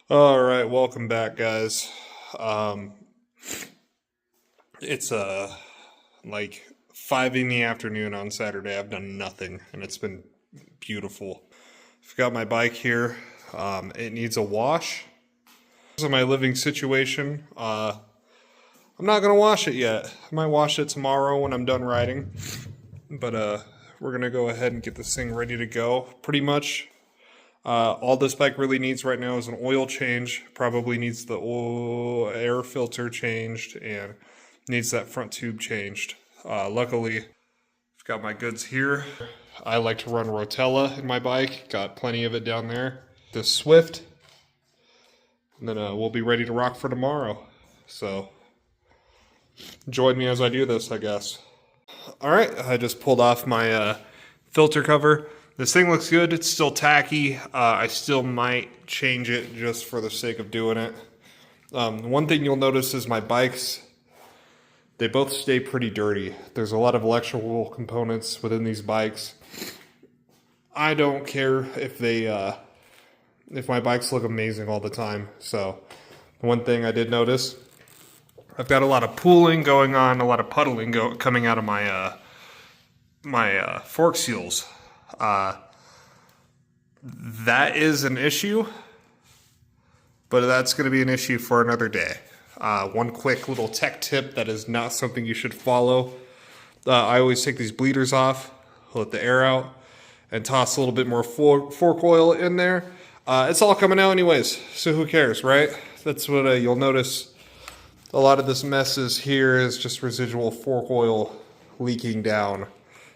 All right, welcome back, guys. It's like 5 in the afternoon on Saturday. I've done nothing, and it's been beautiful. I've got my bike here. It needs a wash. This is my living situation. I'm not gonna wash it yet. I might wash it tomorrow when I'm done riding. But we're gonna go ahead and get this thing ready to go. Pretty much. All this bike really needs right now is an oil change. Probably needs the air filter changed and needs that front tube changed. Luckily, I've got my goods here. I like to run Rotella in my bike. Got plenty of it down there. The Swift. And then we'll be ready to rock for tomorrow. So, join me as I do this, I guess. Alright, I just pulled off my filter cover. This thing looks good. It's still tacky. I still might change it just for the sake of doing it. One thing you'll notice is my bikes, they both stay pretty dirty. There's a lot of electrical components within these bikes. I don't care if if my bikes look amazing all the time. So one thing I did notice, I've got a lot of pooling going on, a lot of puddling coming out of my my fork seals. That is an issue, but that's going to be an issue for another day. One quick little tech tip that is not something you should follow. I always take these bleeders off, let the air out, and toss a little bit more fork oil in there. It's all coming out anyways, so who cares, right? That's what you'll notice. A lot of this mess is here is just residual fork oil leaking down.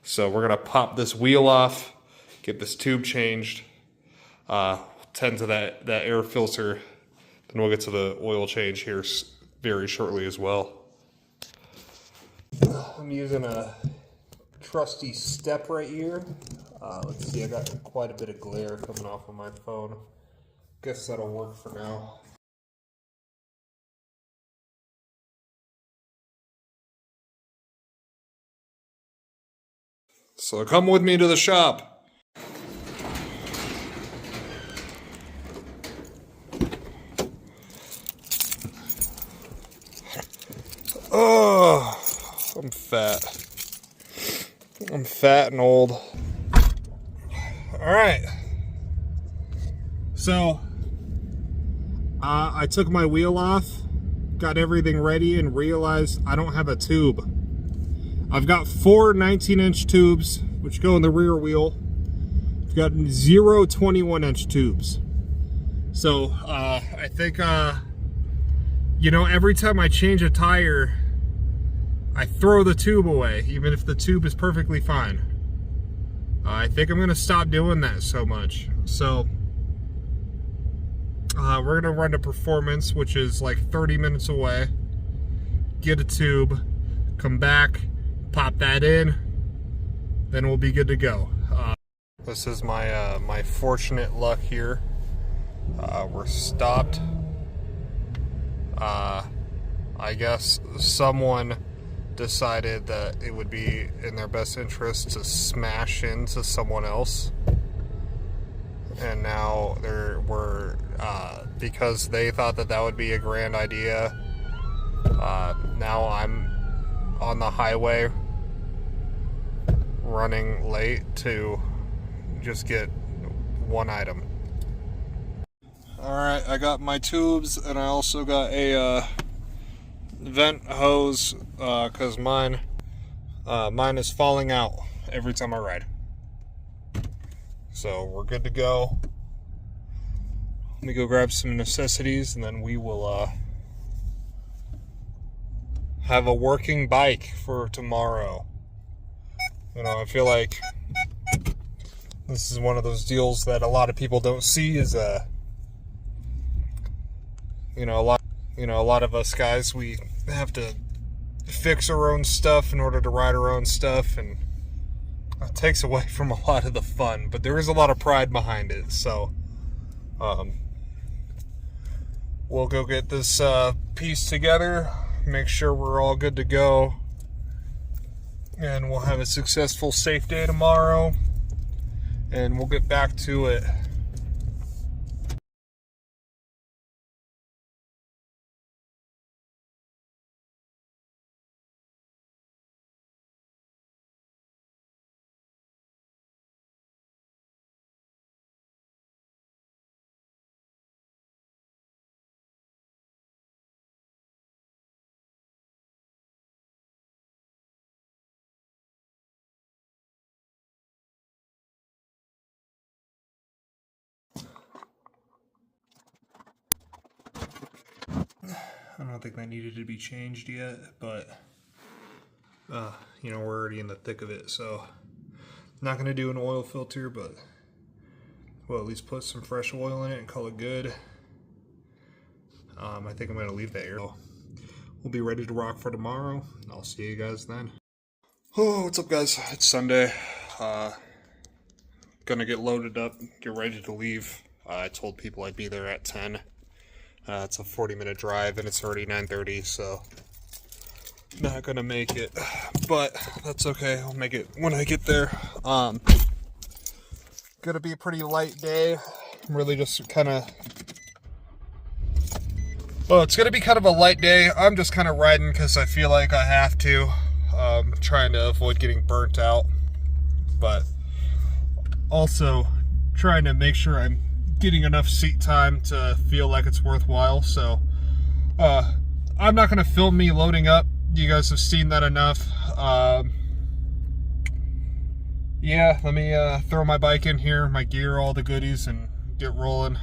So we're going to pop this wheel off, get this tube changed, tend to that air filter, then we'll get to the oil change here very shortly as well. I'm using a trusty step right here. Let's see, I got quite a bit of glare coming off of my phone. Guess that'll work for now. So come with me to the shop. Oh, I'm fat. I'm fat and old. All right. So, I took my wheel off, got everything ready, and realized I don't have a tube. I've got 4 19-inch tubes, which go in the rear wheel. I've got 0 21-inch tubes. So, I think, you know, every time I change a tire, I throw the tube away, even if the tube is perfectly fine. I think I'm going to stop doing that so much. So, we're going to run to Performance, which is like 30 minutes away. Get a tube, come back, pop that in, then we'll be good to go. This is my my fortunate luck here. We're stopped. I guess someone decided that it would be in their best interest to smash into someone else, and now we're because they thought that that would be a grand idea. Now I'm on the highway running late to just get one item. Alright, I got my tubes, and I also got a vent hose because mine is falling out every time I ride. So we're good to go. Let me go grab some necessities, and then we will have a working bike for tomorrow. You know, I feel like this is one of those deals that a lot of people don't see. Is a lot of us guys, we have to fix our own stuff in order to ride our own stuff, and it takes away from a lot of the fun, but there is a lot of pride behind it. So we'll go get this piece together, make sure we're all good to go, and we'll have a successful, safe day tomorrow, and we'll get back to it. I don't think that needed to be changed yet, but you know, we're already in the thick of it, so not going to do an oil filter, but we'll at least put some fresh oil in it and call it good. I think I'm going to leave that here. We'll be ready to rock for tomorrow. I'll see you guys then. Oh, what's up, guys? It's Sunday. Gonna get loaded up, get ready to leave. I told people I'd be there at 10. It's a 40-minute drive, and it's already 9:30, so not gonna make it. But that's okay. I'll make it when I get there. Gonna be a pretty light day. I'm really just kind of... Well, it's gonna be kind of a light day. I'm just kind of riding because I feel like I have to. Trying to avoid getting burnt out, but also trying to make sure I'm getting enough seat time to feel like it's worthwhile. So I'm not going to film me loading up. You guys have seen that enough. Yeah, let me throw my bike in here, my gear, all the goodies, and get rolling.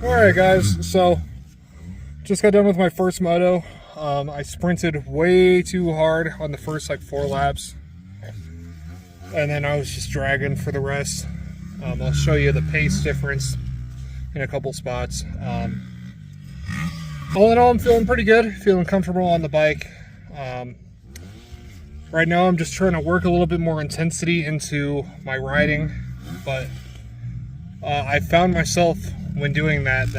Alright guys, so just got done with my first moto. I sprinted way too hard on the first like 4 laps, and then I was just dragging for the rest. I'll show you the pace difference in a couple spots. All in all, I'm feeling pretty good, feeling comfortable on the bike. Right now I'm just trying to work a little bit more intensity into my riding, but I found myself when doing that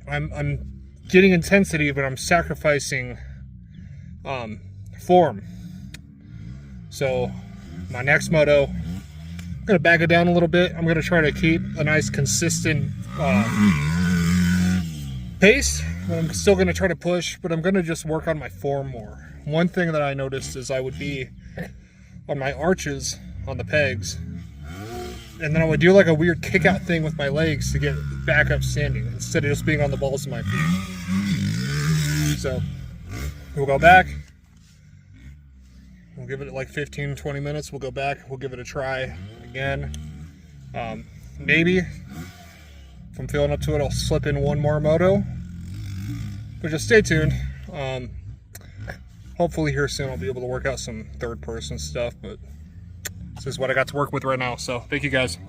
I'm getting intensity, but I'm sacrificing form. So my next moto, I'm gonna back it down a little bit. I'm gonna try to keep a nice consistent pace. I'm still gonna try to push, but I'm gonna just work on my form more. One thing that I noticed is I would be on my arches on the pegs, and then I would do like a weird kick out thing with my legs to get back up standing instead of just being on the balls of my feet. So we'll go back. We'll give it like 15-20 minutes. We'll go back. We'll give it a try again. Maybe if I'm feeling up to it, I'll slip in one more moto. But just stay tuned. Hopefully here soon I'll be able to work out some third-person stuff. But this is what I got to work with right now. So thank you guys.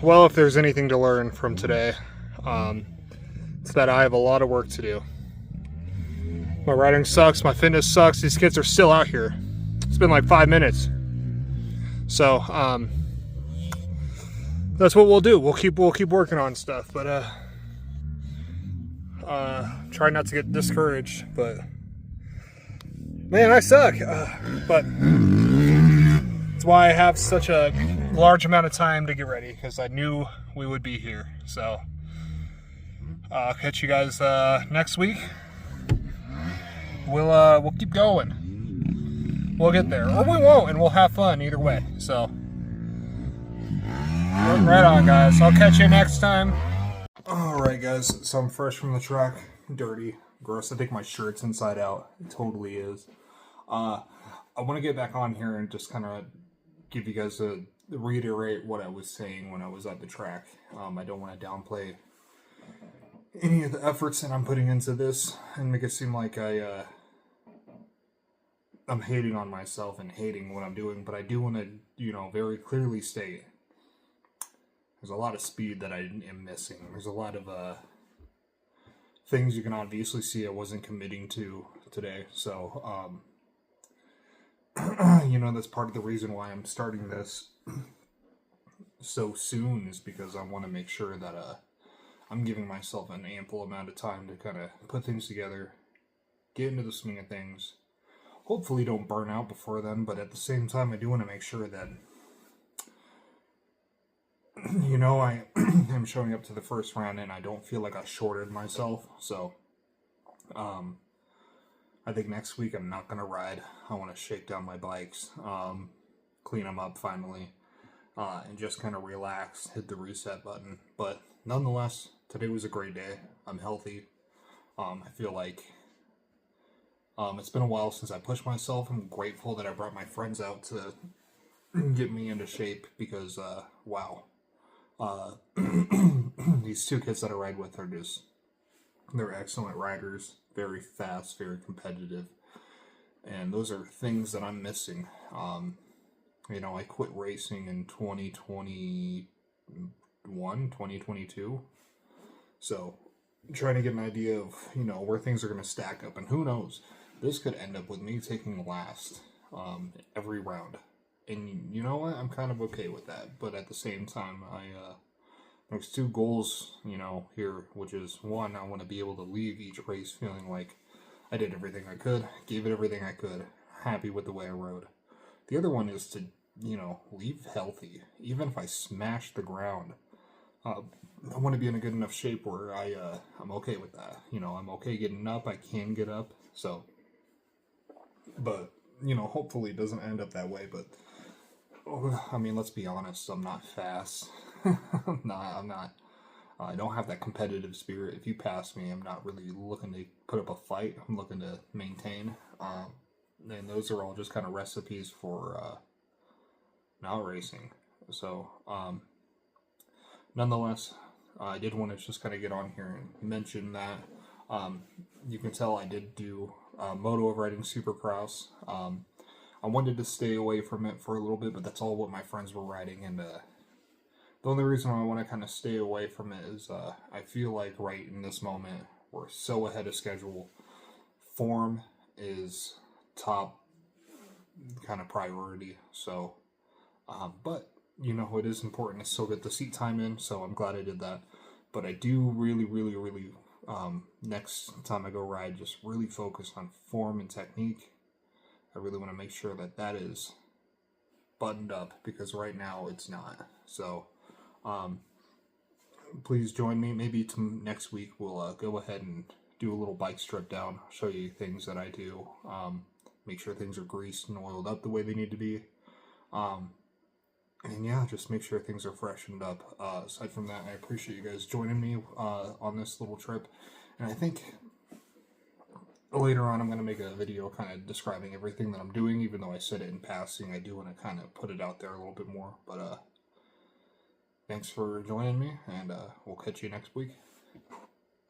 Well, if there's anything to learn from today, it's that I have a lot of work to do. My riding sucks, my fitness sucks, these kids are still out here. It's been like 5 minutes. So, that's what we'll do. We'll keep working on stuff, but try not to get discouraged, but man, I suck. But that's why I have such a large amount of time to get ready, because I knew we would be here. So I'll catch you guys next week. We'll keep going. We'll get there, or we won't, and we'll have fun either way. So right on, guys. I'll catch you next time. All right, guys. So I'm fresh from the track, dirty, gross. I think my shirt's inside out. It totally is. I want to get back on here and just kind of give you guys reiterate what I was saying when I was at the track. I don't want to downplay any of the efforts that I'm putting into this and make it seem like I'm hating on myself and hating what I'm doing, but I do want to, very clearly state there's a lot of speed that I am missing. There's a lot of things you can obviously see I wasn't committing to today. So, that's part of the reason why I'm starting this so soon, is because I want to make sure that I'm giving myself an ample amount of time to kind of put things together, get into the swing of things. Hopefully don't burn out before then, but at the same time, I do want to make sure that, I am showing up to the first round and I don't feel like I shorted myself. So, I think next week I'm not going to ride. I want to shake down my bikes, clean them up finally, and just kind of relax, hit the reset button. But nonetheless, today was a great day. I'm healthy. I feel like it's been a while since I pushed myself. I'm grateful that I brought my friends out to get me into shape because, wow. These two kids that I ride with they're excellent riders, very fast, very competitive. And those are things that I'm missing. I quit racing in 2021, 2022. So, I'm trying to get an idea of, where things are going to stack up. And who knows, this could end up with me taking last every round. And you know what? I'm kind of okay with that. But at the same time, there's two goals, here, which is one, I want to be able to leave each race feeling like I did everything I could, gave it everything I could, happy with the way I rode. The other one is to, leave healthy, even if I smash the ground. I want to be in a good enough shape where I'm okay with that. I'm okay getting up. I can get up. So, but, hopefully it doesn't end up that way. But, let's be honest. I'm not fast. I'm not. I don't have that competitive spirit. If you pass me, I'm not really looking to put up a fight. I'm looking to maintain. And those are all just kind of recipes for not racing. So, nonetheless, I did want to just kind of get on here and mention that you can tell I did do moto riding Supercross. I wanted to stay away from it for a little bit, but that's all what my friends were riding, and the only reason why I want to kind of stay away from it is I feel like right in this moment we're so ahead of schedule. Form is top kind of priority. So, but it is important to still get the seat time in. So I'm glad I did that. But I do really, really, really next time I go ride, just really focus on form and technique. I really want to make sure that is buttoned up, because right now it's not. So. Please join me. Maybe next week we'll go ahead and do a little bike strip down, show you things that I do, make sure things are greased and oiled up the way they need to be, and yeah, just make sure things are freshened up. Aside from that, I appreciate you guys joining me on this little trip, and I think later on I'm going to make a video kind of describing everything that I'm doing. Even though I said it in passing, I do want to kind of put it out there a little bit more. But thanks for joining me, and we'll catch you next week.